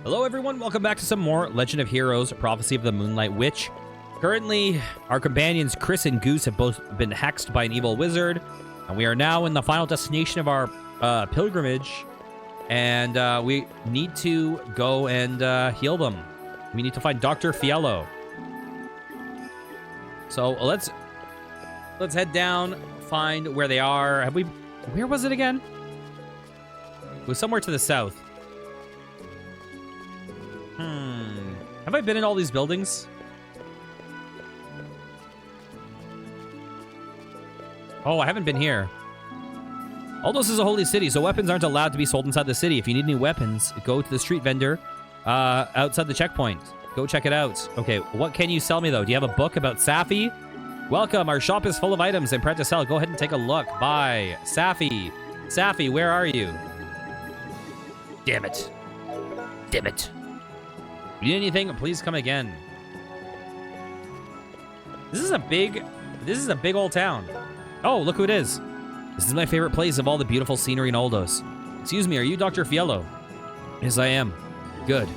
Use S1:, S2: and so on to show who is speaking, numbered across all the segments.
S1: Hello everyone, welcome back to some more Legend of Heroes, Prophecy of the Moonlight Witch. Currently, our companions Chris and Goose have both been hexed by an evil wizard, and we are now in the final destination of our pilgrimage, and we need to go and heal them. We need to find Dr. Fiello. So let's head down, find where they are. Where was it again? It was somewhere to the south. Have I been in all these buildings? Oh, I haven't been here. Aldos is a holy city, so weapons aren't allowed to be sold inside the city. If you need any weapons, go to the street vendor outside the checkpoint. Go check it out. Okay, what can you sell me, though? Do you have a book about Safi? Welcome, our shop is full of items and print to sell. Go ahead and take a look. Bye. Safi. Safi, where are you? Damn it. Damn it. If you need anything, please come again. This is a big old town. Oh, look who it is. This is my favorite place of all the beautiful scenery in Aldos. Excuse me, are you Dr. Fiello? Yes, I am. Good.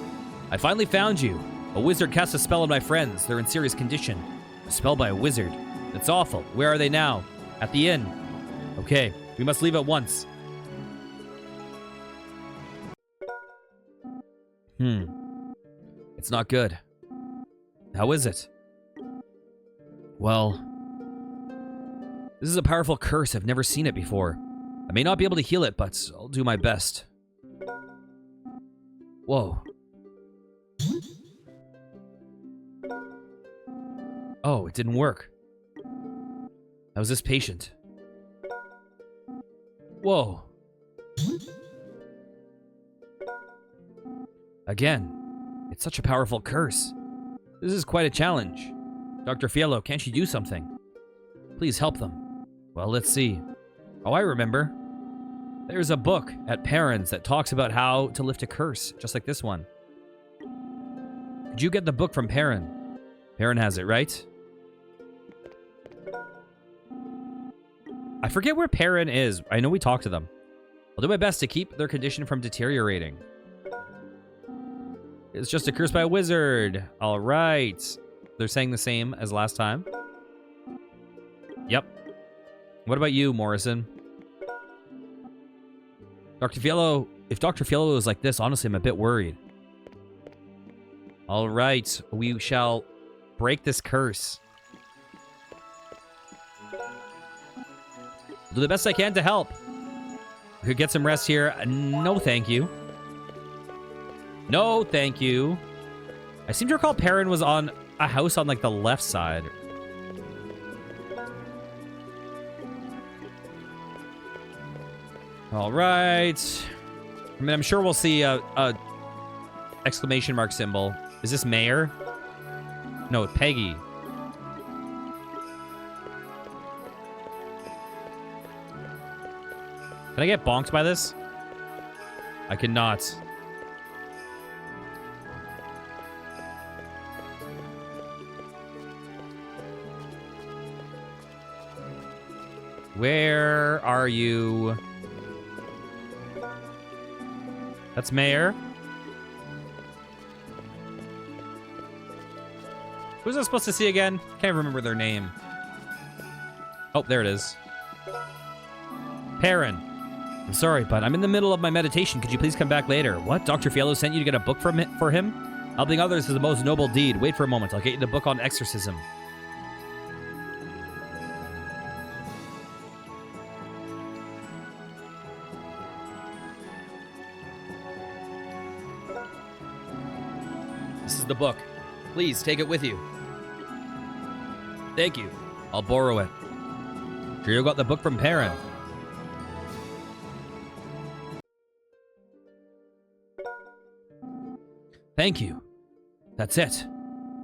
S1: I finally found you. A wizard cast a spell on my friends. They're in serious condition. A spell by a wizard. That's awful. Where are they now? At the inn. Okay, we must leave at once. It's not good. How is it? Well, this is a powerful curse. I've never seen it before. I may not be able to heal it, but I'll do my best. Whoa. Oh, it didn't work. How's this patient? Whoa. Again. It's such a powerful curse. This is quite a challenge. Dr. Fiello, can't you do something? Please help them. Well, let's see. Oh, I remember. There's a book at Perrin's that talks about how to lift a curse, just like this one. Could you get the book from Perrin? Perrin has it, right? I forget where Perrin is. I know we talked to them. I'll do my best to keep their condition from deteriorating. It's just a curse by a wizard. All right. They're saying the same as last time. Yep. What about you, Morrison? Dr. Fiello, if Dr. Fiello is like this, honestly, I'm a bit worried. All right. We shall break this curse. I'll do the best I can to help. We could get some rest here. No, thank you. No, thank you. I seem to recall Perrin was on a house on, like, the left side. All right. I mean, I'm sure we'll see a exclamation mark symbol. Is this Mayor? No, Peggy. Can I get bonked by this? I cannot. Where are you? That's Mayor. Who's I supposed to see again? Can't remember their name. Oh, there it is. Perrin. I'm sorry, but I'm in the middle of my meditation. Could you please come back later? What? Dr. Fiello sent you to get a book for him? Helping others is the most noble deed. Wait for a moment. I'll get you the book on exorcism. This is the book. Please, take it with you. Thank you. I'll borrow it. Sure you got the book from Perrin. Thank you. That's it.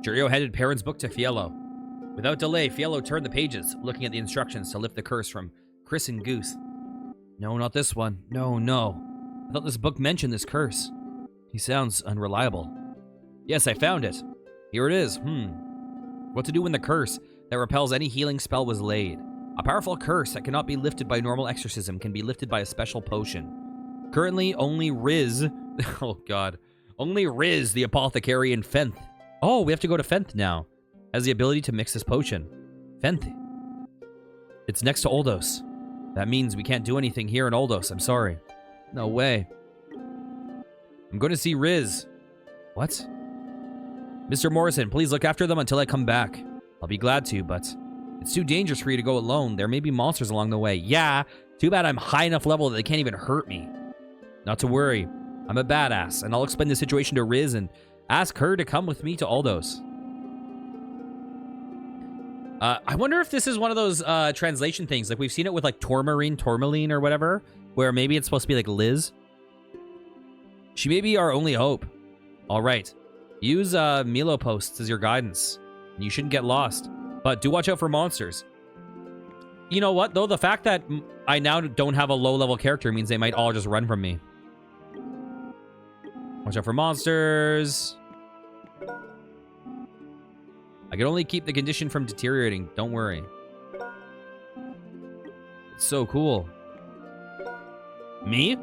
S1: Jurio handed Perrin's book to Fiello. Without delay, Fiello turned the pages, looking at the instructions to lift the curse from Chris and Goose. No, not this one. No, no. I thought this book mentioned this curse. He sounds unreliable. Yes, I found it. Here it is. What to do when the curse that repels any healing spell was laid. A powerful curse that cannot be lifted by normal exorcism can be lifted by a special potion. Currently, only Riz... oh, God. Only Riz, the apothecary in Fenth. Oh, we have to go to Fenth now. Has the ability to mix this potion. Fenth. It's next to Oldos. That means we can't do anything here in Oldos. I'm sorry. No way. I'm going to see Riz. What? Mr. Morrison, please look after them until I come back. I'll be glad to, but it's too dangerous for you to go alone. There may be monsters along the way. Yeah, too bad I'm high enough level that they can't even hurt me. Not to worry. I'm a badass, and I'll explain the situation to Riz and ask her to come with me to Oldos. I wonder if this is one of those translation things. Like, we've seen it with, like, Tourmaline, or whatever, where maybe it's supposed to be, like, Liz. She may be our only hope. All right. Use Milo posts as your guidance. You shouldn't get lost. But do watch out for monsters. You know what, though? The fact that I now don't have a low-level character means they might all just run from me. Watch out for monsters. I can only keep the condition from deteriorating. Don't worry. It's so cool. Me?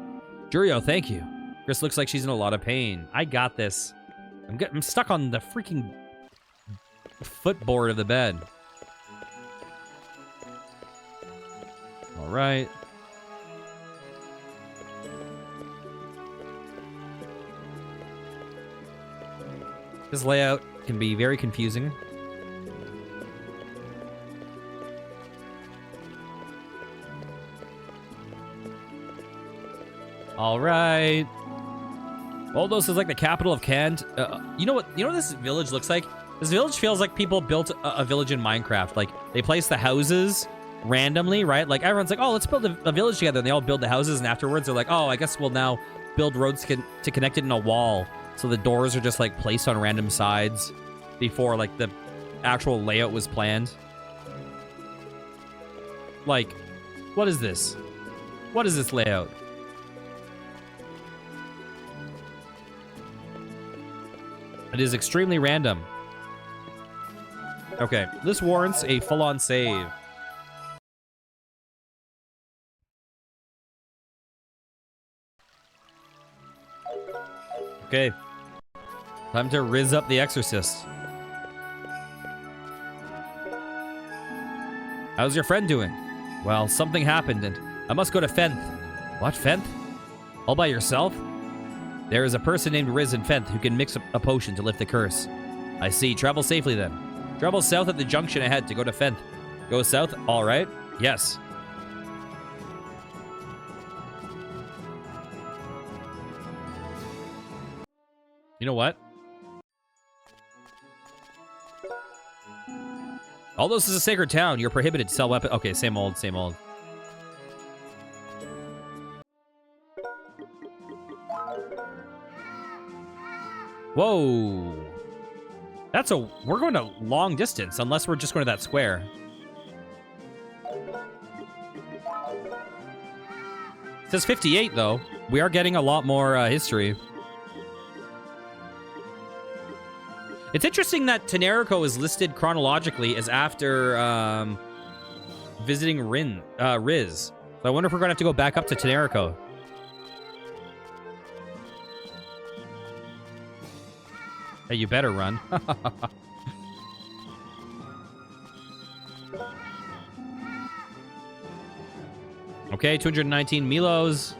S1: Jurio, thank you. Chris looks like she's in a lot of pain. I got this. I'm stuck on the freaking footboard of the bed. All right. This layout can be very confusing. All right. Oldos is like the capital of Kant. You know what this village looks like? This village feels like people built a village in Minecraft. Like, they place the houses randomly, right? Like, everyone's like, oh, let's build a village together. And they all build the houses, and afterwards they're like, oh, I guess we'll now build roads to connect it in a wall. So the doors are just, like, placed on random sides before, like, the actual layout was planned. Like, what is this? What is this layout? It is extremely random. Okay, this warrants a full-on save. Okay. Time to Riz up the Exorcist. How's your friend doing? Well, something happened and I must go to Fenth. What, Fenth? All by yourself? There is a person named Riz in Fenth who can mix a potion to lift the curse. I see. Travel safely then. Travel south at the junction ahead to go to Fenth. Go south? All right. Yes. You know what? Aldos is a sacred town. You're prohibited to sell weapons. Okay, same old, same old. Whoa. We're going a long distance, unless we're just going to that square. It says 58, though. We are getting a lot more history. It's interesting that Tenerico is listed chronologically as after visiting Riz. So I wonder if we're going to have to go back up to Tenerico. Hey, you better run. Okay, 219 Milos.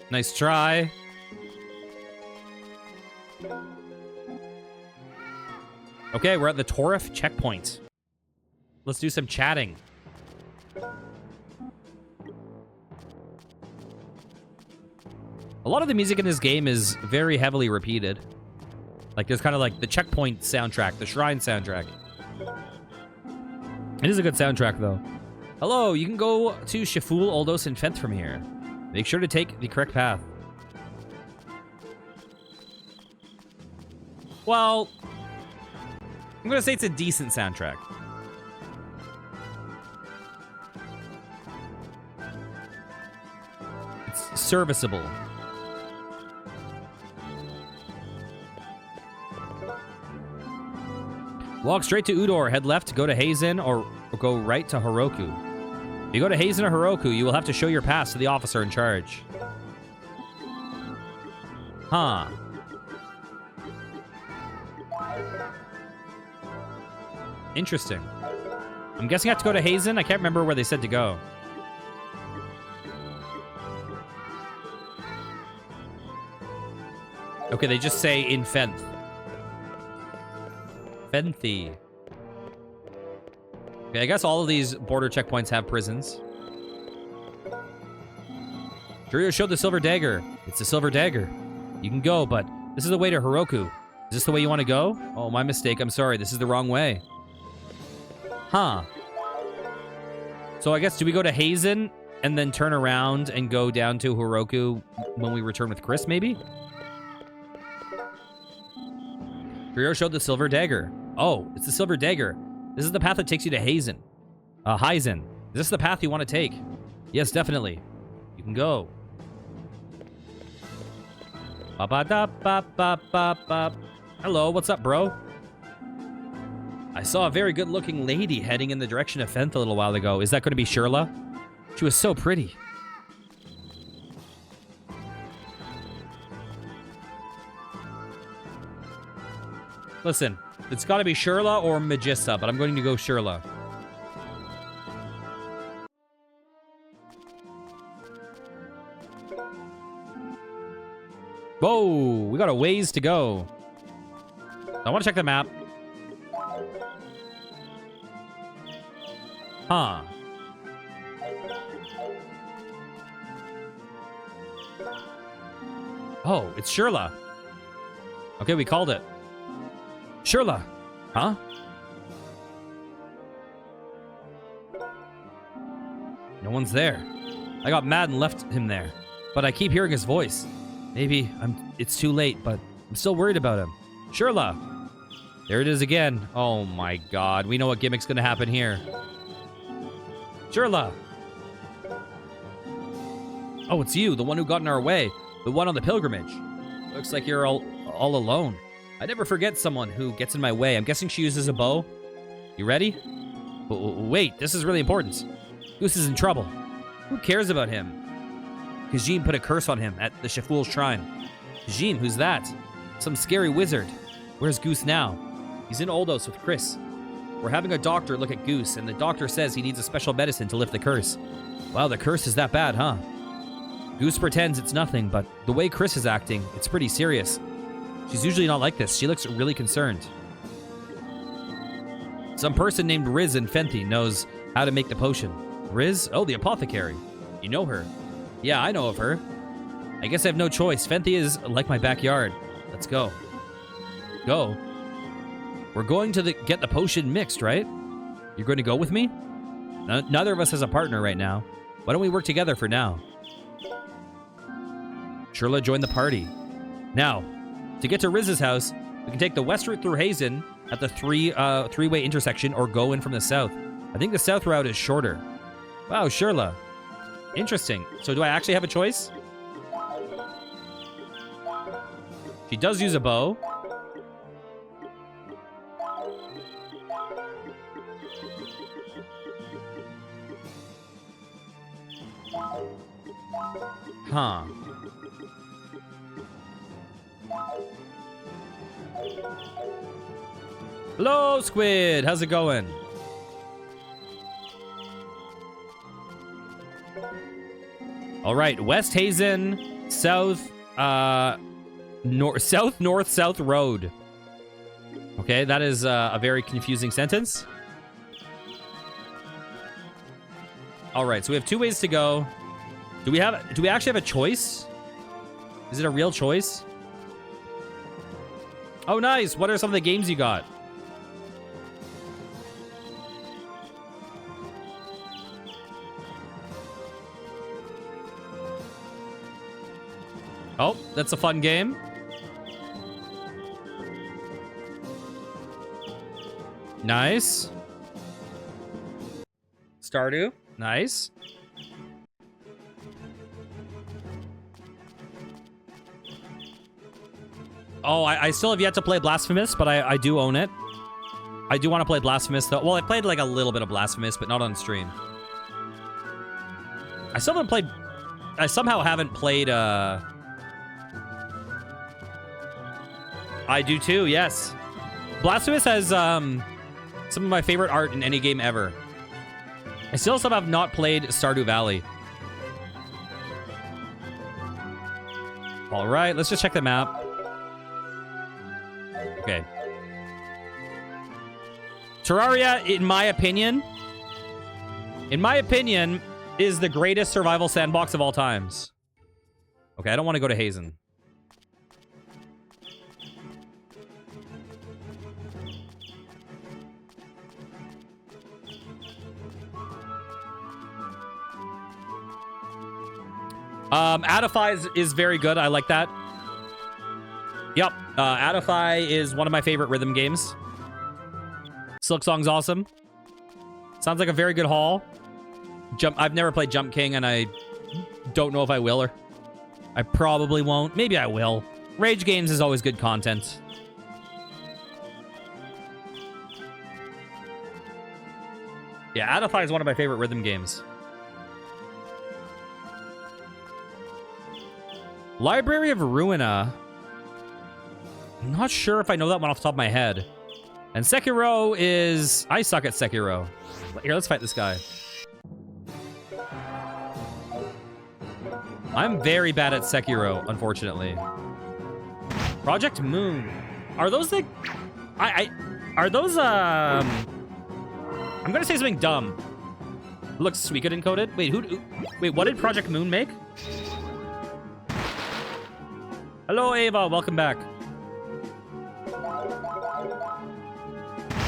S1: Nice try. Okay, we're at the Torif checkpoint. Let's do some chatting. A lot of the music in this game is very heavily repeated. Like, there's kind of like the checkpoint soundtrack, the shrine soundtrack. It is a good soundtrack, though. Hello, you can go to Shaful, Oldos, and Fenth from here. Make sure to take the correct path. Well, I'm gonna say it's a decent soundtrack. It's serviceable. Walk straight to Udor, head left to go to Hazen, or go right to Horoku. If you go to Hazen or Heroku, you will have to show your pass to the officer in charge. Huh. Interesting. I'm guessing I have to go to Hazen. I can't remember where they said to go. Okay, they just say in Fenth. Fenthi. Okay, I guess all of these border checkpoints have prisons. Curio showed the silver dagger. It's the silver dagger. You can go, but this is the way to Heroku. Is this the way you want to go? Oh, my mistake. I'm sorry. This is the wrong way. Huh. So I guess, do we go to Hazen and then turn around and go down to Heroku when we return with Chris, maybe? Curio showed the silver dagger. Oh, it's the silver dagger. This is the path that takes you to Hazen. Hyzen. Is this the path you want to take? Yes, definitely. You can go. Ba-ba-da-ba-ba-ba-ba. Hello, what's up, bro? I saw a very good-looking lady heading in the direction of Fenth a little while ago. Is that going to be Shirla? She was so pretty. Listen, it's got to be Shirla or Magissa, but I'm going to go Shirla. Whoa, we got a ways to go. I want to check the map. Huh. Oh, it's Shirla. Okay, we called it. Shirla. Huh? No one's there. I got mad and left him there, but I keep hearing his voice. Maybe it's too late, but I'm still worried about him. Shirla. There it is again. Oh my god. We know what gimmick's gonna happen here. Shirla. Oh, it's you, the one who got in our way. The one on the pilgrimage. Looks like you're all alone. I never forget someone who gets in my way. I'm guessing she uses a bow. You ready? Wait, this is really important. Goose is in trouble. Who cares about him? Khajiit put a curse on him at the Shaful's shrine. Khajiit, who's that? Some scary wizard. Where's Goose now? He's in Oldos with Chris. We're having a doctor look at Goose, and the doctor says he needs a special medicine to lift the curse. Wow, the curse is that bad, huh? Goose pretends it's nothing, but the way Chris is acting, it's pretty serious. She's usually not like this. She looks really concerned. Some person named Riz in Fenthi knows how to make the potion. Riz? Oh, the apothecary. You know her. Yeah, I know of her. I guess I have no choice. Fenthi is like my backyard. Let's go. Go? We're going to get the potion mixed, right? You're going to go with me? Neither of us has a partner right now. Why don't we work together for now? Shirla joined the party. Now, to get to Riz's house, we can take the west route through Hazen at the three-way intersection or go in from the south. I think the south route is shorter. Wow, Shirla. Interesting. So do I actually have a choice? She does use a bow. Huh. Hello, Squid. How's it going? All right, West Hazen, south, north-south road. Okay, that is a very confusing sentence. All right, so we have two ways to go. Do we actually have a choice? Is it a real choice? Oh, nice. What are some of the games you got? Oh, that's a fun game. Nice. Stardew. Nice. Oh, I still have yet to play Blasphemous, but I do own it. I do want to play Blasphemous, though. Well, I played like a little bit of Blasphemous, but not on stream. I still haven't played... I somehow haven't played, I do too, yes. Blasphemous has, some of my favorite art in any game ever. I still somehow have not played Stardew Valley. All right, let's just check the map. Okay. Terraria, in my opinion, is the greatest survival sandbox of all times. Okay, I don't want to go to Hazen. Adify is very good. I like that. Yep. Adify is one of my favorite rhythm games. Silk Song's awesome. Sounds like a very good haul. I've never played Jump King, and I don't know if I will, or I probably won't. Maybe I will. Rage Games is always good content. Yeah, Adify is one of my favorite rhythm games. Library of Ruina. I'm not sure if I know that one off the top of my head. And Sekiro is... I suck at Sekiro. Here, let's fight this guy. I'm very bad at Sekiro, unfortunately. Project Moon. Are those the... Are those, I'm gonna say something dumb. Looks Suikoden encoded. Wait, what did Project Moon make? Hello, Ava. Welcome back.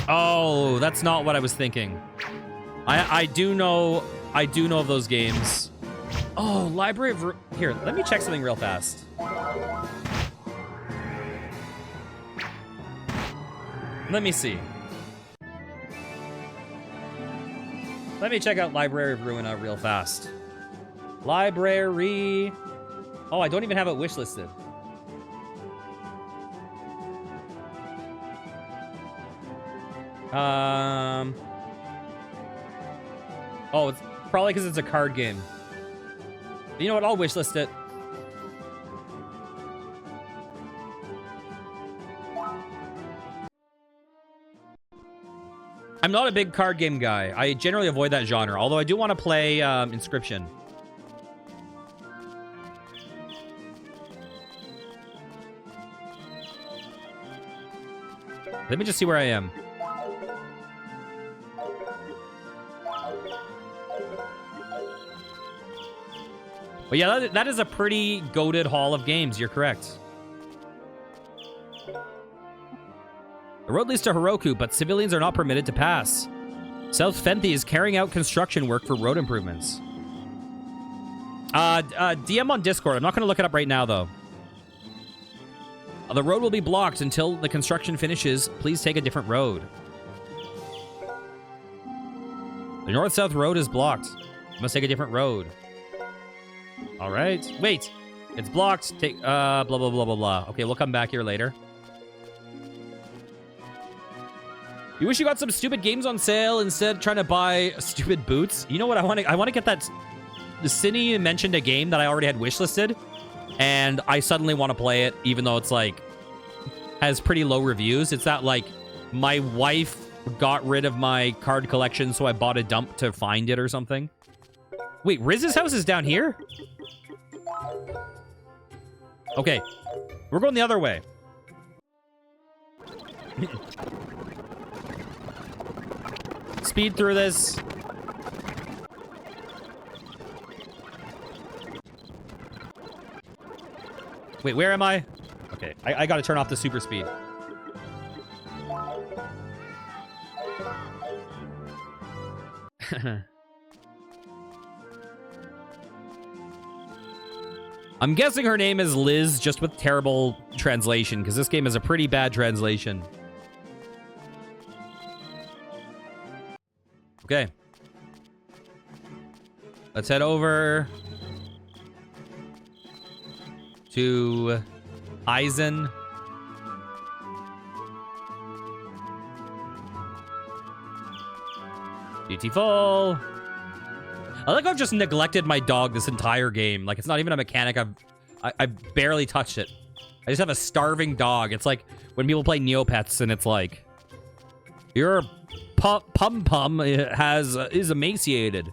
S1: Oh, that's not what I was thinking. I do know of those games. Oh, Library of... Here, let me check something real fast. Let me see. Let me check out Library of Ruina real fast. Library... Oh, I don't even have it wishlisted. Oh, it's probably because it's a card game. You know what? I'll wishlist it. I'm not a big card game guy. I generally avoid that genre, although I do want to play Inscription. Let me just see where I am. But yeah, that is a pretty goated haul of games. You're correct. The road leads to Heroku, but civilians are not permitted to pass. South Fenthi is carrying out construction work for road improvements. DM on Discord. I'm not going to look it up right now, though. The road will be blocked until the construction finishes. Please take a different road. The north-south road is blocked. You must take a different road. All right. Wait. It's blocked. Take, blah, blah, blah, blah, blah. Okay, we'll come back here later. You wish you got some stupid games on sale instead of trying to buy stupid boots? You know what? I want to get that... The Cine mentioned a game that I already had wishlisted, and I suddenly want to play it, even though it's, like, has pretty low reviews. It's that, like, my wife got rid of my card collection, so I bought a dump to find it or something. Wait, Riz's house is down here? Okay. We're going the other way. Speed through this. Wait, where am I? Okay, I gotta turn off the super speed. I'm guessing her name is Liz, just with terrible translation, because this game is a pretty bad translation. Okay. Let's head over to Eisen. Beautiful. I like I've just neglected my dog this entire game. Like, it's not even a mechanic. I've barely touched it. I just have a starving dog. It's like when people play Neopets and it's like, your pum-pum is emaciated.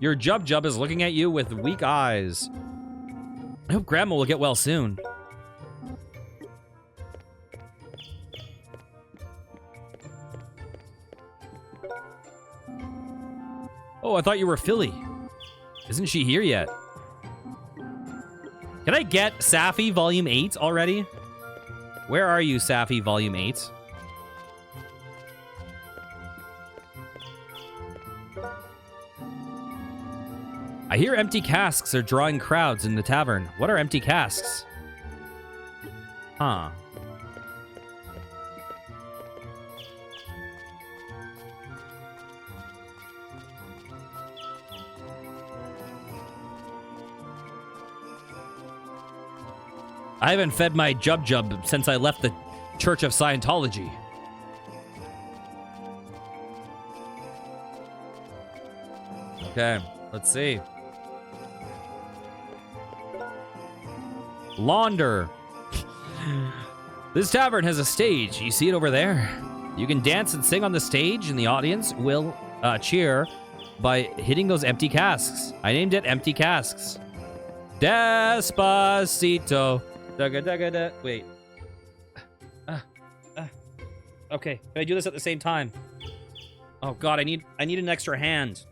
S1: Your Jub is looking at you with weak eyes. I hope Grandma will get well soon. Oh, I thought you were Philly. Isn't she here yet? Can I get Safi Volume 8 already? Where are you, Safi Volume 8? I hear empty casks are drawing crowds in the tavern. What are empty casks? Huh. I haven't fed my Jub since I left the Church of Scientology. Okay, let's see. Launder. This tavern has a stage. You see it over there? You can dance and sing on the stage, and the audience will cheer by hitting those empty casks. I named it Empty Casks. Despacito. Da-ga-da-ga-da. Wait. Okay, can I do this at the same time? Oh God, I need an extra hand.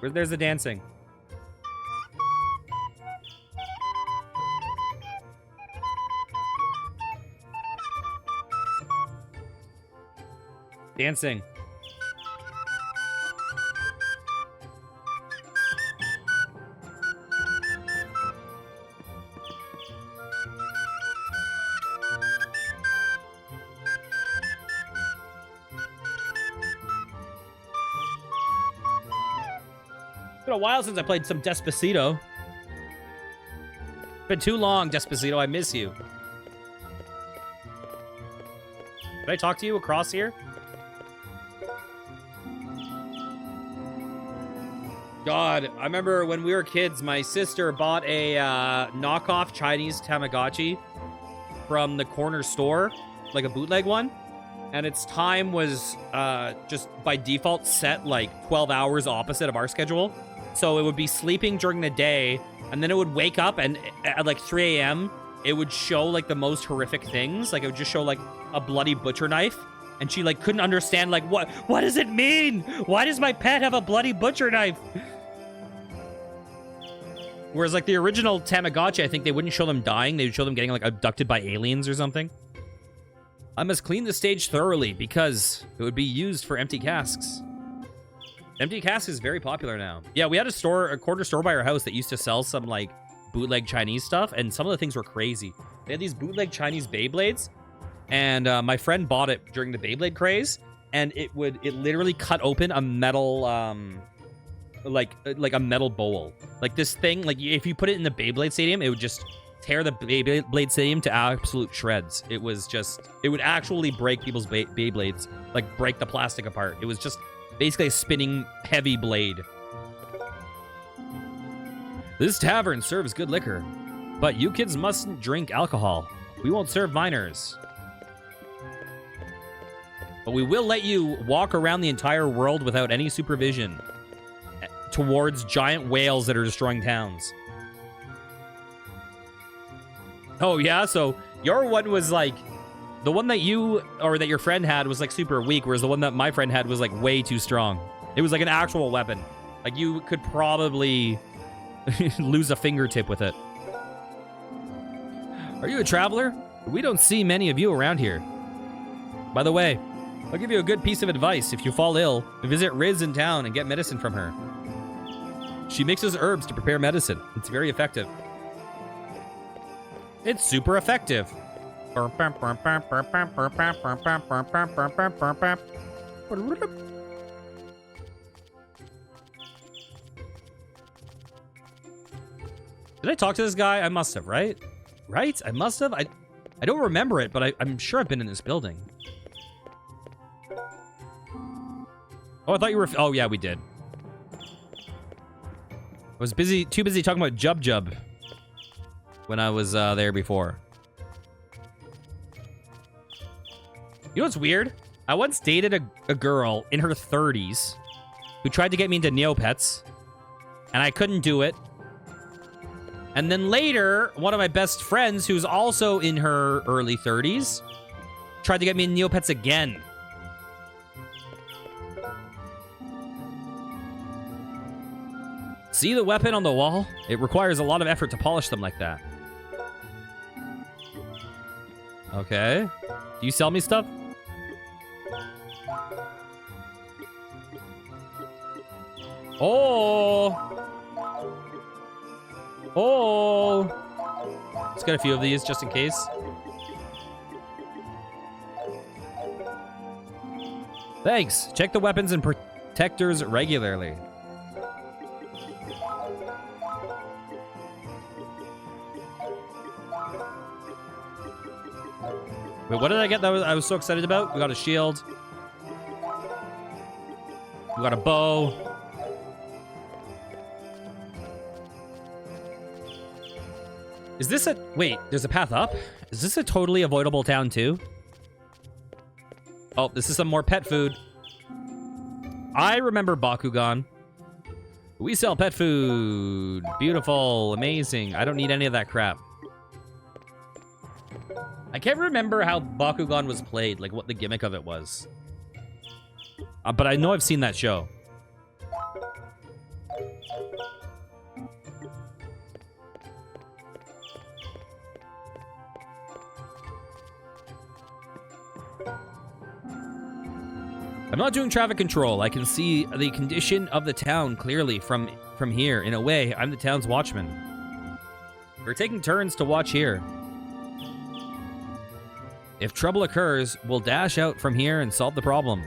S1: There's the dancing. Dancing. It's been a while since I played some Despacito. It's been too long, Despacito. I miss you. Did I talk to you across here? God, I remember when we were kids, my sister bought a knockoff Chinese Tamagotchi from the corner store, like a bootleg one. And its time was just by default set like 12 hours opposite of our schedule. So it would be sleeping during the day, and then it would wake up, and at like 3 a.m., it would show like the most horrific things. Like it would just show like a bloody butcher knife. And she like couldn't understand like, what does it mean? Why does my pet have a bloody butcher knife? Whereas like the original Tamagotchi, I think they wouldn't show them dying. They would show them getting like abducted by aliens or something. I must clean the stage thoroughly because it would be used for empty casks. Empty casks is very popular now. Yeah, we had a corner store by our house that used to sell some like bootleg Chinese stuff, and some of the things were crazy. They had these bootleg Chinese Beyblades, and my friend bought it during the Beyblade craze, and it literally cut open a metal like a metal bowl. Like this thing, like if you put it in the Beyblade Stadium, it would just tear the Beyblade Stadium to absolute shreds. It would actually break people's Beyblades, like break the plastic apart. It was just basically a spinning heavy blade. This tavern serves good liquor, but you kids mustn't drink alcohol. We won't serve minors. But we will let you walk around the entire world without any supervision towards giant whales that are destroying towns. Oh, yeah? So your one was like... The one that you, or that your friend had was like super weak, whereas the one that my friend had was like way too strong. It was like an actual weapon. Like you could probably lose a fingertip with it. Are you a traveler? We don't see many of you around here. By the way, I'll give you a good piece of advice. If you fall ill, visit Riz in town and get medicine from her. She mixes herbs to prepare medicine. It's very effective. It's super effective. Did I talk to this guy? I must have, right? Right? I must have? I don't remember it, but I'm sure I've been in this building. Oh, I thought you were... Oh, yeah, we did. I was too busy talking about Jub Jub when I was there before. You know what's weird? I once dated a girl in her 30s who tried to get me into Neopets, and I couldn't do it. And then later, one of my best friends, who's also in her early 30s, tried to get me in Neopets again. See the weapon on the wall? It requires a lot of effort to polish them like that. Okay. Do you sell me stuff? Oh! Oh! Let's get a few of these just in case. Thanks. Check the weapons and protectors regularly. Wait, what did I get that I was so excited about? We got a shield. We got a bow. Is this a... Wait, there's a path up? Is this a totally avoidable town too? Oh, this is some more pet food. I remember Bakugan. We sell pet food. Beautiful. Amazing. I don't need any of that crap. I can't remember how Bakugan was played, like what the gimmick of it was. But I know I've seen that show. I'm not doing traffic control. I can see the condition of the town clearly from here. In a way, I'm the town's watchman. We're taking turns to watch here. If trouble occurs, we'll dash out from here and solve the problem.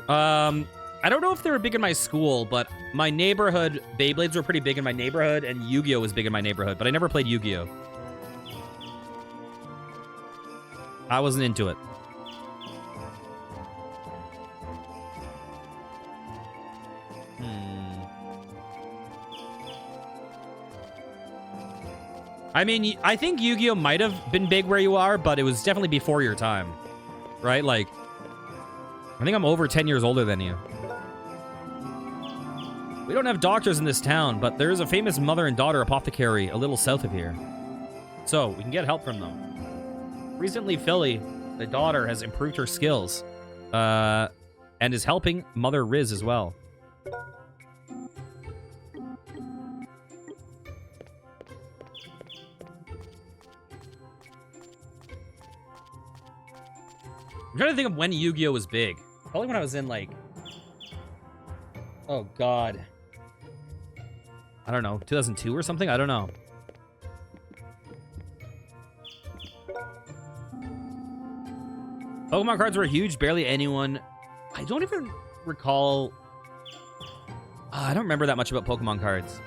S1: I don't know if they were big in my school, but my neighborhood, Beyblades were pretty big in my neighborhood, and Yu-Gi-Oh was big in my neighborhood, but I never played Yu-Gi-Oh. I wasn't into it. I mean, I think Yu-Gi-Oh might have been big where you are, but it was definitely before your time, right? Like, I think I'm over 10 years older than you. We don't have doctors in this town, but there is a famous mother and daughter apothecary a little south of here. So, we can get help from them. Recently, Philly, the daughter, has improved her skills, and is helping Mother Riz as well. I'm trying to think of when Yu-Gi-Oh was big. Probably when I was in, like... Oh, God. I don't know. 2002 or something? I don't know. Pokemon cards were huge. Barely anyone... I don't even recall... I don't remember that much about Pokemon cards.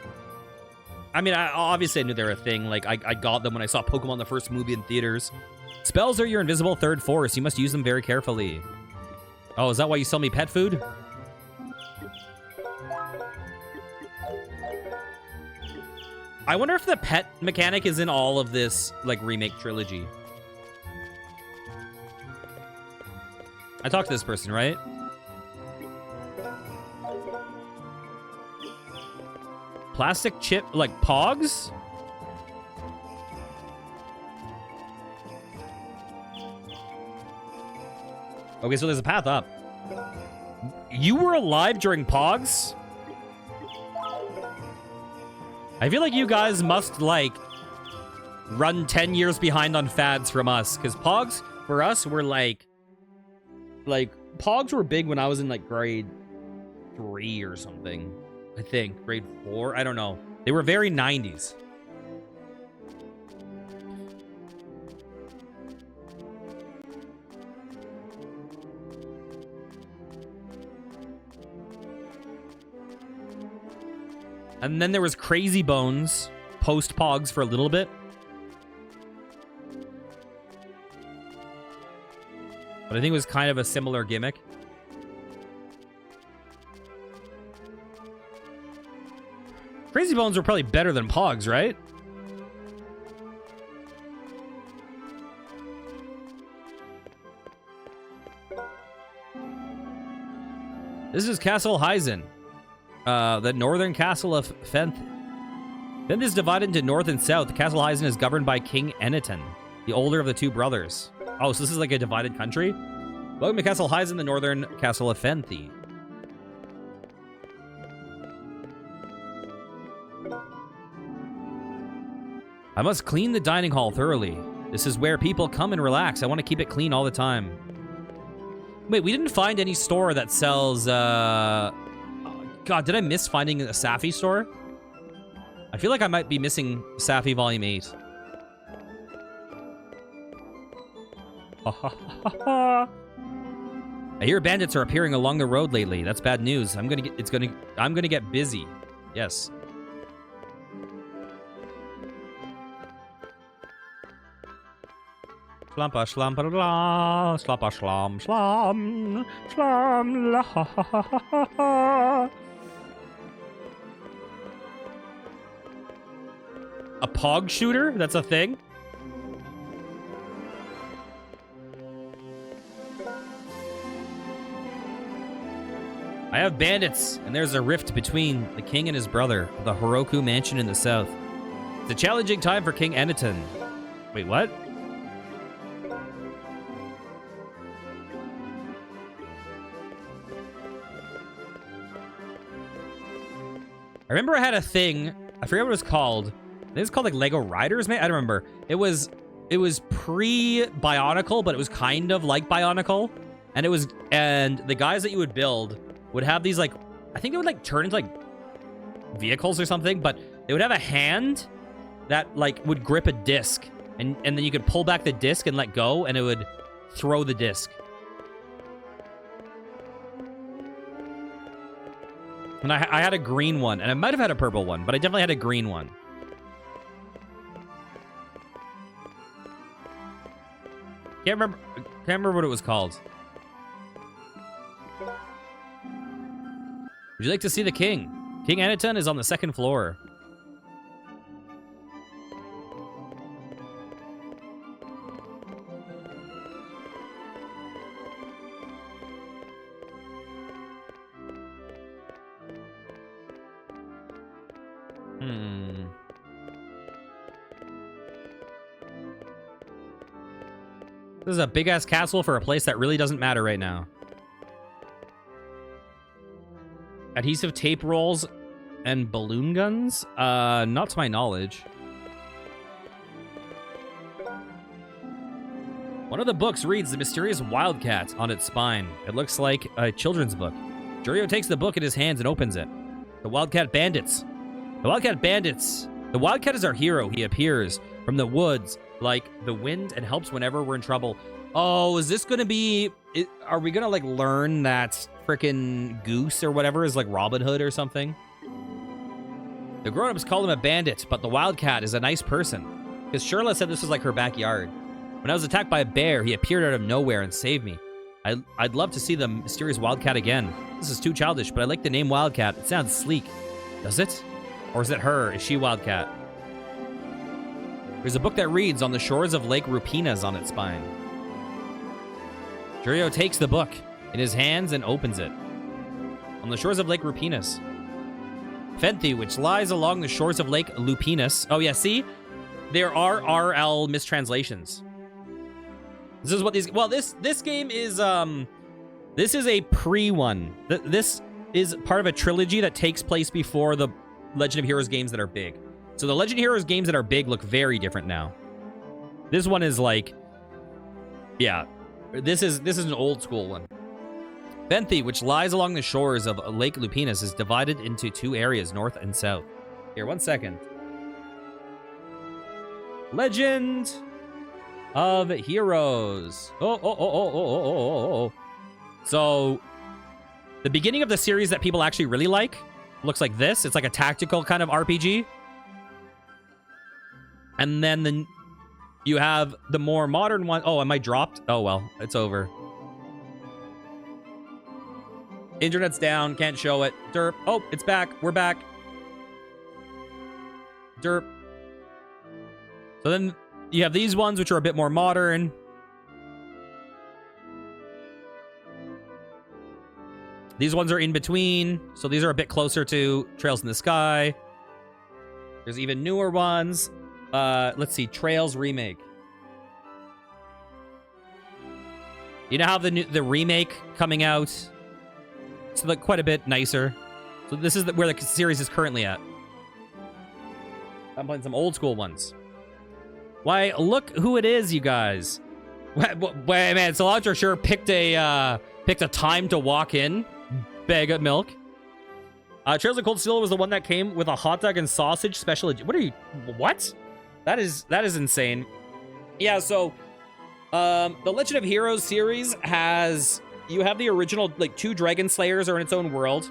S1: I mean, obviously I knew they were a thing. Like, I got them when I saw Pokemon the first movie in theaters. Spells are your invisible third force. You must use them very carefully. Oh, is that why you sell me pet food? I wonder if the pet mechanic is in all of this, like, remake trilogy. I talked to this person, right? Plastic chip, like, Pogs? Okay, so there's a path up. You were alive during Pogs? I feel like you guys must, like, run 10 years behind on fads from us. Because Pogs, for us, were, like, Pogs were big when I was in, like, grade 3 or something. I think. Grade 4? I don't know. They were very 90s. And then there was Crazy Bones, post-Pogs for a little bit. But I think it was kind of a similar gimmick. Crazy Bones were probably better than Pogs, right? This is Castle Hyzen, the northern castle of Fenth. Fenth is divided into north and south. Castle Hyzen is governed by King Eniton, the older of the two brothers. Oh, so this is like a divided country? Welcome to Castle Hyzen, the northern castle of Fenthi. I must clean the dining hall thoroughly. This is where people come and relax. I want to keep it clean all the time. Wait, we didn't find any store that sells, God, did I miss finding a Safi store? I feel like I might be missing Safi Volume 8. I hear bandits are appearing along the road lately. That's bad news. I'm gonna get busy. Yes. Slampa slampa la, slappa slam slam, slam la ha ha ha ha ha. A pog shooter? That's a thing? I have bandits, and there's a rift between the king and his brother, the Heroku mansion in the south. It's a challenging time for King Eniton. Wait, what? I remember I had a thing. I forget what it was called. I think it's called like Lego Riders, man. I don't remember. It was pre-Bionicle, but it was kind of like Bionicle. And the guys that you would build would have these like, I think they would like turn into like vehicles or something, but they would have a hand that like would grip a disc, and then you could pull back the disc and let go, and it would throw the disc. And I had a green one, and I might have had a purple one, but I definitely had a green one. Can't remember what it was called. Would you like to see the king? King Eniton is on the second floor. This is a big-ass castle for a place that really doesn't matter right now. Adhesive tape rolls and balloon guns? Not to my knowledge. One of the books reads The Mysterious Wildcat on its spine. It looks like a children's book. Jurio takes the book in his hands and opens it. The Wildcat Bandits. The Wildcat Bandits. The Wildcat is our hero. He appears from the woods like the wind and helps whenever we're in trouble. Oh, is this gonna be... Are we gonna, like, learn that frickin' Goose or whatever is, like, Robin Hood or something? The grown-ups call him a bandit, but the Wildcat is a nice person. Because Shirla said this was, like, her backyard. When I was attacked by a bear, he appeared out of nowhere and saved me. I'd love to see the mysterious Wildcat again. This is too childish, but I like the name Wildcat. It sounds sleek. Does it? Or is it her? Is she Wildcat? There's a book that reads On the Shores of Lake Rupinas on its spine. Jurio takes the book in his hands and opens it. On the shores of Lake Rupinas. Fenthi, which lies along the shores of Lake Lupinas. Oh, yeah, see? There are RL mistranslations. This is what these... Well, this game is... This is a pre-one. This is part of a trilogy that takes place before the Legend of Heroes games that are big. So the Legend of Heroes games that are big look very different now. This one is like... Yeah. This is an old school one. Fenthi, which lies along the shores of Lake Lupinas, is divided into two areas, north and south. Here, 1 second. Legend of Heroes. Oh. So, the beginning of the series that people actually really like looks like this. It's like a tactical kind of RPG. And then you have the more modern one. Oh, am I dropped? Oh, well, it's over. Internet's down. Can't show it. Derp. Oh, it's back. We're back. Derp. So then you have these ones, which are a bit more modern. These ones are in between. So these are a bit closer to Trails in the Sky. There's even newer ones. Let's see. Trails Remake. You know how the remake coming out? It's like quite a bit nicer. So this is where the series is currently at. I'm playing some old school ones. Why, look who it is, you guys. Wait, man, Cilantro sure picked a time to walk in. Bag of milk. Trails of Cold Steel was the one that came with a hot dog and sausage special. What are you? What? That is insane. Yeah, so the Legend of Heroes series has, you have the original, like, 2 Dragon Slayers are in its own world.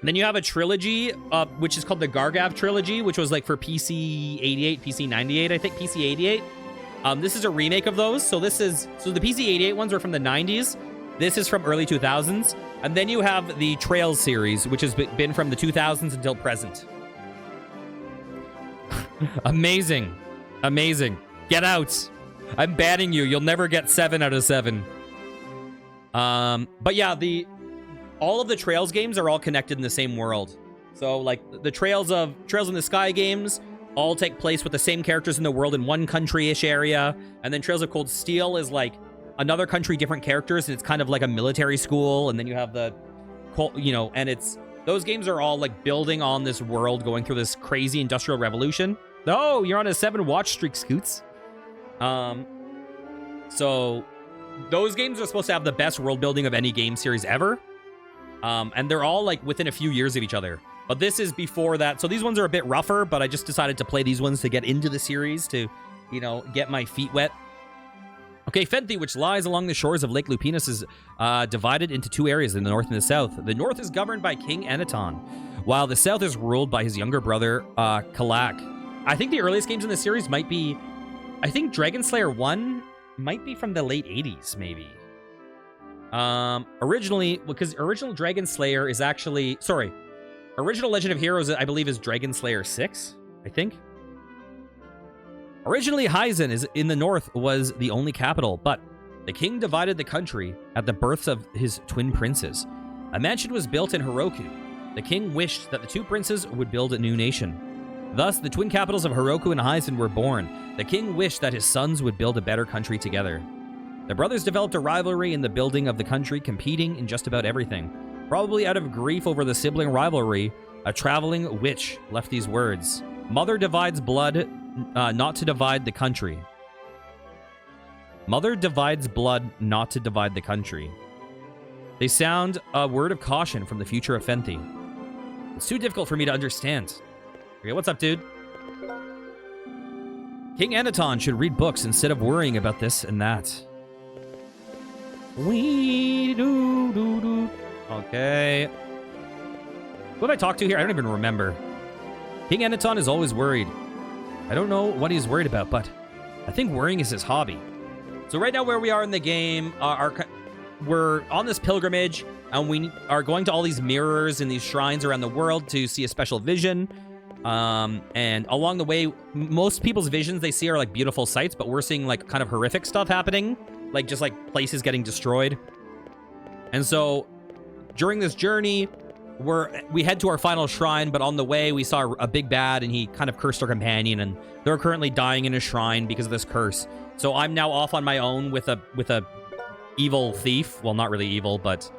S1: And then you have a trilogy, which is called the Gagharv trilogy, which was like for PC 88, PC 98, I think, PC 88. This is a remake of those. So the PC 88 ones are from the 90s. This is from early 2000s. And then you have the Trails series, which has been from the 2000s until present. Amazing. Amazing. Get out. I'm banning you. You'll never get 7 out of 7. But yeah, all of the Trails games are all connected in the same world. So like the Trails in the Sky games all take place with the same characters in the world in one country-ish area. And then Trails of Cold Steel is like another country, different characters, and it's kind of like a military school. And then you have and those games are all like building on this world, going through this crazy industrial revolution. Oh, you're on a 7 watch streak, Scoots. So those games are supposed to have the best world building of any game series ever. And they're all like within a few years of each other. But this is before that. So these ones are a bit rougher, but I just decided to play these ones to get into the series, to, get my feet wet. Okay, Fenthi, which lies along the shores of Lake Lupinus, is divided into 2 areas, in the north and the south. The north is governed by King Anaton, while the south is ruled by his younger brother, Kalak. I think the earliest games in the series might be, I think Dragon Slayer 1 might be from the late 80s, maybe. Originally, because original Dragon Slayer is actually, original Legend of Heroes, I believe, is Dragon Slayer 6, I think. Originally, Hyzen is in the north was the only capital, but the king divided the country at the births of his twin princes. A mansion was built in Heroku. The king wished that the 2 princes would build a new nation. Thus, the twin capitals of Heroku and Hyzen were born. The king wished that his sons would build a better country together. The brothers developed a rivalry in the building of the country, competing in just about everything. Probably out of grief over the sibling rivalry, a traveling witch left these words: "Mother divides blood, not to divide the country." Mother divides blood, not to divide the country. They sound a word of caution from the future of Fenthi. It's too difficult for me to understand. Okay, what's up, dude? King Anaton should read books instead of worrying about this and that. Okay. Who have I talked to here? I don't even remember. King Anaton is always worried. I don't know what he's worried about, but I think worrying is his hobby. So right now where we are in the game, we're on this pilgrimage, and we are going to all these mirrors and these shrines around the world to see a special vision. And along the way, most people's visions they see are like beautiful sights, but we're seeing like kind of horrific stuff happening, like just like places getting destroyed. And so during this journey, we head to our final shrine, but on the way we saw a big bad, and he kind of cursed our companion, and they're currently dying in a shrine because of this curse. So I'm now off on my own with a evil thief. Well, not really evil, but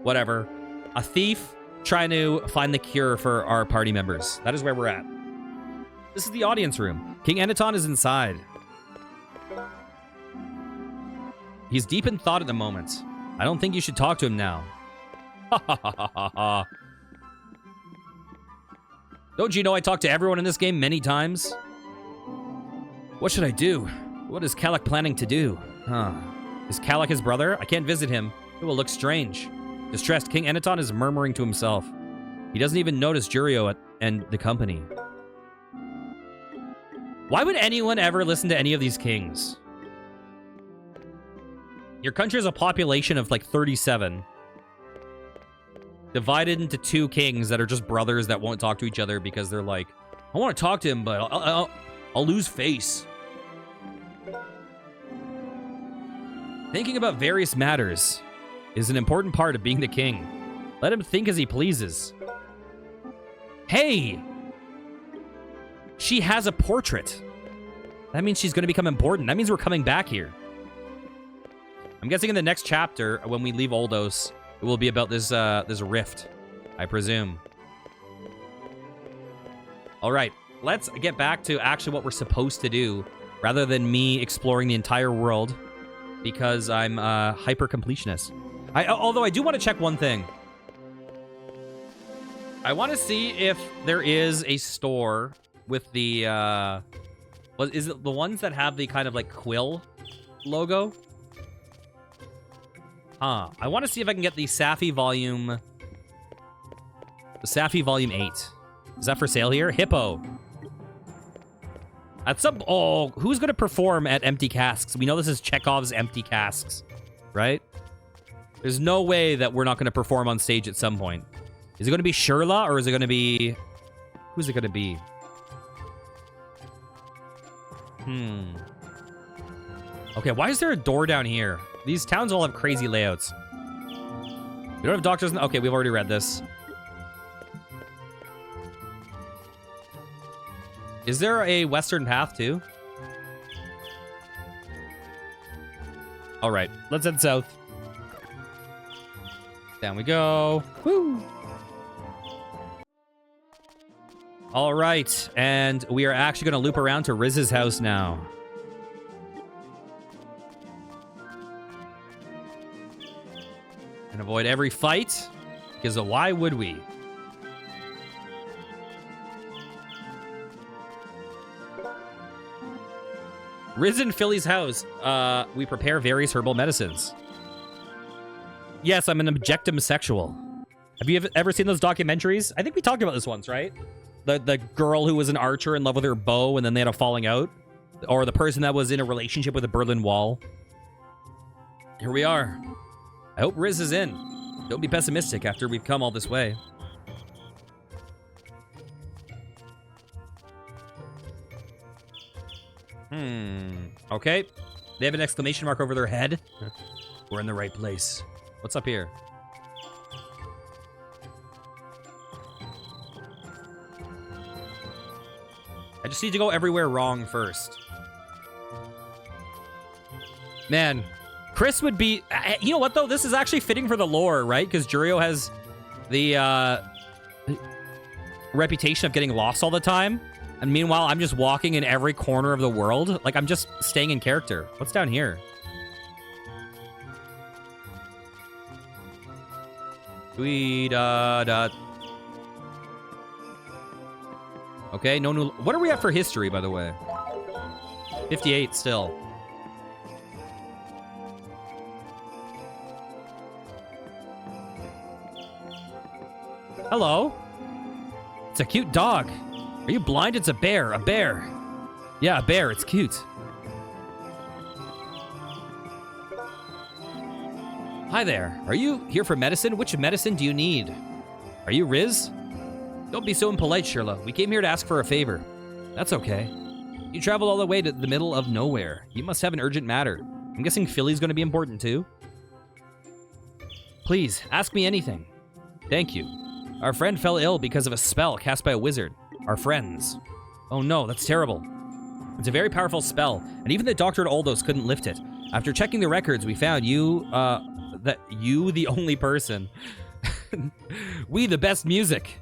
S1: whatever. A thief trying to find the cure for our party members. That is where we're at. This is the audience room. King Anaton is inside. He's deep in thought at the moment. I don't think you should talk to him now. Ha ha ha ha ha ha. Don't you know I talked to everyone in this game many times? What should I do? What is Kalak planning to do? Is Kalak his brother? I can't visit him. It will look strange. Distressed, King Anaton is murmuring to himself. He doesn't even notice Jurio and the company. Why would anyone ever listen to any of these kings? Your country has a population of like 37. Divided into 2 kings that are just brothers that won't talk to each other because they're like, I want to talk to him, but I'll lose face. Thinking about various matters is an important part of being the king. Let him think as he pleases. Hey! She has a portrait. That means she's going to become important. That means we're coming back here. I'm guessing in the next chapter, when we leave Oldos, it will be about this rift, I presume. All right, let's get back to actually what we're supposed to do, rather than me exploring the entire world, because I'm hyper-completionist. Although I do want to check one thing. I want to see if there is a store with the, is it the ones that have the kind of like quill logo? I want to see if I can get the Safi Volume 8. Is that for sale here? Hippo. At some... Oh, who's going to perform at Empty Casks? We know this is Chekhov's Empty Casks, right? There's no way that we're not going to perform on stage at some point. Is it going to be Shirla, or is it going to be... Who's it going to be? Okay, why is there a door down here? These towns all have crazy layouts. We don't have doctors... Okay, we've already read this. Is there a western path, too? All right, let's head south. Down we go. Woo! All right, and we are actually going to loop around to Riz's house now. And avoid every fight, because why would we? Riz and Philly's house. We prepare various herbal medicines. Yes, I'm an objectum sexual. Have you ever seen those documentaries? I think we talked about this once, right? The girl who was an archer in love with her bow and then they had a falling out. Or the person that was in a relationship with the Berlin Wall. Here we are. I hope Riz is in. Don't be pessimistic after we've come all this way. Okay. They have an exclamation mark over their head. We're in the right place. What's up here? I just need to go everywhere wrong first. Man, Chris would be... You know what, though? This is actually fitting for the lore, right? Because Jurio has the reputation of getting lost all the time. And meanwhile, I'm just walking in every corner of the world. Like, I'm just staying in character. What's down here? Okay, no new... What are we at for history, by the way? 58 still. Hello? It's a cute dog. Are you blind? It's a bear. A bear. Yeah, a bear. It's cute. Hi there. Are you here for medicine? Which medicine do you need? Are you Riz? Don't be so impolite, Shirla. We came here to ask for a favor. That's okay. You traveled all the way to the middle of nowhere. You must have an urgent matter. I'm guessing Philly's going to be important, too. Please, ask me anything. Thank you. Our friend fell ill because of a spell cast by a wizard. Our friends. Oh no, that's terrible. It's a very powerful spell, and even the doctor at Oldos couldn't lift it. After checking the records, we found you, the only person. We the best music.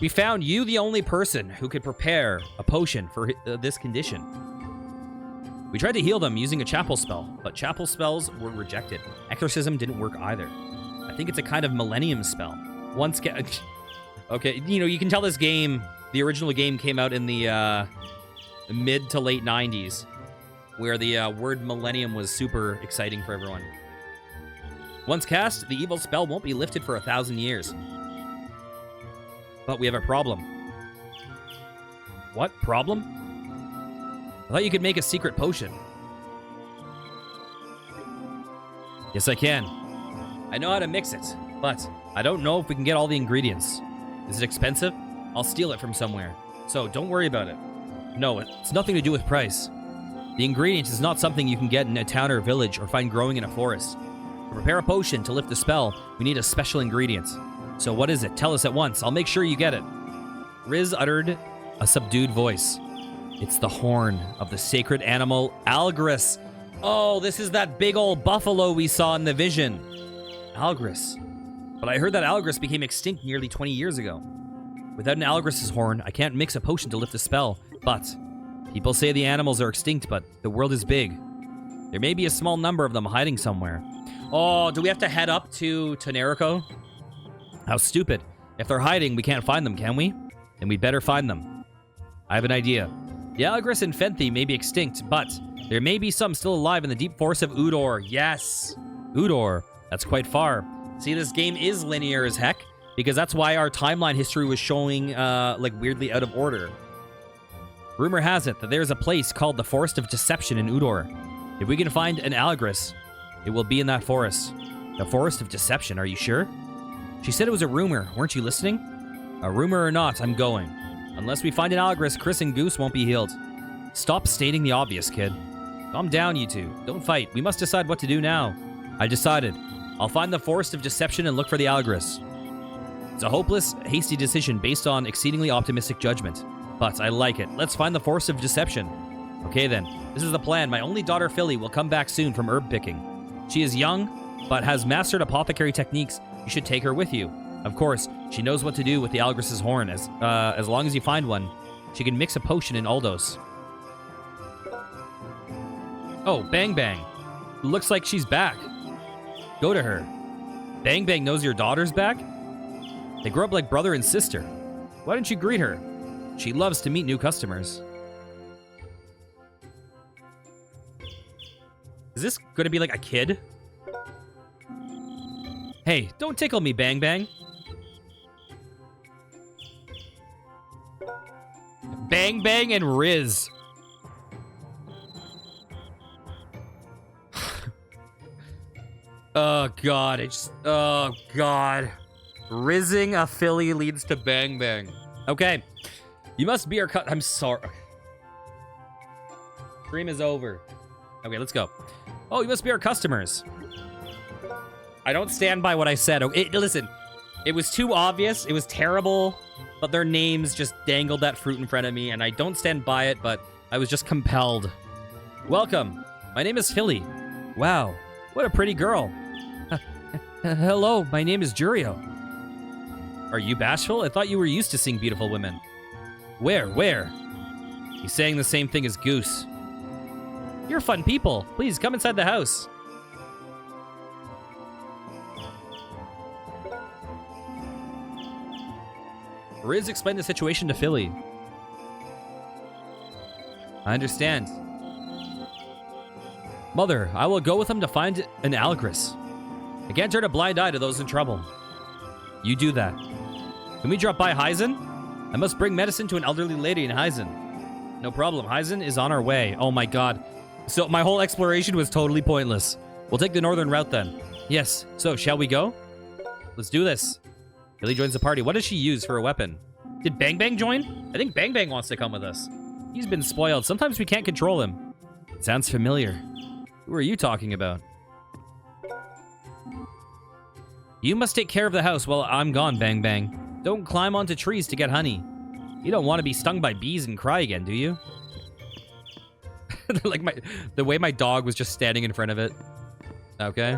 S1: We found you the only person who could prepare a potion for this condition. We tried to heal them using a chapel spell, but chapel spells were rejected. Exorcism didn't work either. I think it's a kind of millennium spell. Okay, you know, you can tell this game, the original game came out in the mid to late 90s, where the word millennium was super exciting for everyone. Once cast, the evil spell won't be lifted for 1,000 years. But we have a problem. What? Problem? I thought you could make a secret potion. Yes, I can. I know how to mix it, but I don't know if we can get all the ingredients. Is it expensive? I'll steal it from somewhere. So don't worry about it. No, it's nothing to do with price. The ingredients is not something you can get in a town or village or find growing in a forest. To prepare a potion to lift the spell, we need a special ingredient. So what is it? Tell us at once. I'll make sure you get it. Riz uttered a subdued voice. It's the horn of the sacred animal Algris. Oh, this is that big old buffalo we saw in the vision. Algris. But I heard that Algris became extinct nearly 20 years ago. Without an Algris's horn, I can't mix a potion to lift the spell. But people say the animals are extinct, but the world is big. There may be a small number of them hiding somewhere. Oh, do we have to head up to Tenerico? How stupid. If they're hiding, we can't find them, can we? Then we'd better find them. I have an idea. The Algris and Fenthi may be extinct, but there may be some still alive in the deep forest of Udor. Yes! Udor. That's quite far. See, this game is linear as heck, because that's why our timeline history was showing, like, weirdly out of order. Rumor has it that there's a place called the Forest of Deception in Udor. If we can find an Algris, it will be in that forest. The Forest of Deception, are you sure? She said it was a rumor. Weren't you listening? A rumor or not, I'm going. Unless we find an Algris, Chris and Goose won't be healed. Stop stating the obvious, kid. Calm down, you two. Don't fight. We must decide what to do now. I decided. I'll find the Forest of Deception and look for the Algris. It's a hopeless, hasty decision based on exceedingly optimistic judgment. But I like it. Let's find the Forest of Deception. Okay then. This is the plan. My only daughter, Philly, will come back soon from herb picking. She is young, but has mastered apothecary techniques. You should take her with you. Of course, she knows what to do with the Algris's horn. As long as you find one, she can mix a potion in Aldos. Oh, Bang Bang. Looks like she's back. Go to her. Bang Bang knows your daughter's back? They grew up like brother and sister. Why don't you greet her? She loves to meet new customers. Is this going to be like a kid? Hey, don't tickle me, Bang Bang. Bang Bang and Riz. Oh, God. Oh, God. Rizzing a filly leads to Bang Bang. Okay. You must be our I'm sorry. Stream is over. Okay, let's go. Oh, you must be our customers. I don't stand by what I said. Okay, listen, it was too obvious. It was terrible. But their names just dangled that fruit in front of me, and I don't stand by it, but I was just compelled. Welcome. My name is Philly. Wow, what a pretty girl. Hello, my name is Jurio. Are you bashful? I thought you were used to seeing beautiful women. Where? He's saying the same thing as Goose. You're fun people. Please, come inside the house. Riz explained the situation to Philly. I understand. Mother, I will go with him to find an Algris. I can't turn a blind eye to those in trouble. You do that. Can we drop by Hyzen? I must bring medicine to an elderly lady in Hyzen. No problem. Hyzen is on our way. Oh my god. So my whole exploration was totally pointless. We'll take the northern route then. Yes. So, shall we go? Let's do this. Billy joins the party. What does she use for a weapon? Did Bang Bang join? I think Bang Bang wants to come with us. He's been spoiled. Sometimes we can't control him. It sounds familiar. Who are you talking about? You must take care of the house while I'm gone, Bang Bang. Don't climb onto trees to get honey. You don't want to be stung by bees and cry again, do you? Like the way my dog was just standing in front of it. Okay.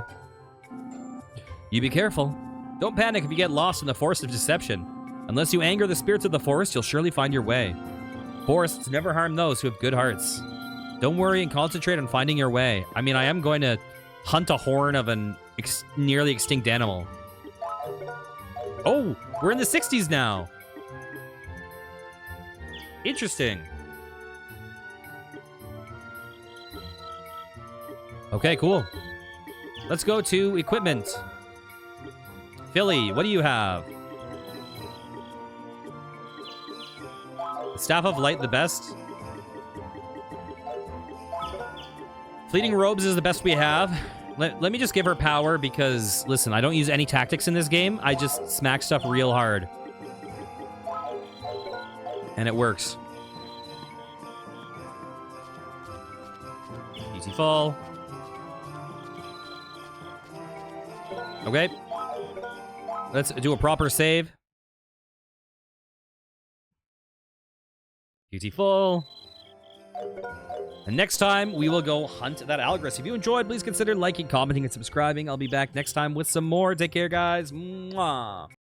S1: You be careful. Don't panic if you get lost in the Forest of Deception. Unless you anger the spirits of the forest, you'll surely find your way. Forests never harm those who have good hearts. Don't worry and concentrate on finding your way. I mean, I am going to hunt a horn of an nearly extinct animal. Oh, we're in the 60s now. Interesting. Okay, cool. Let's go to equipment. Philly, what do you have? Staff of Light the best. Fleeting Robes is the best we have. Let me just give her power because, listen, I don't use any tactics in this game. I just smack stuff real hard. And it works. Easy fall. Okay. Let's do a proper save. Beautiful. And next time, we will go hunt that Algress. If you enjoyed, please consider liking, commenting, and subscribing. I'll be back next time with some more. Take care, guys. Mwah.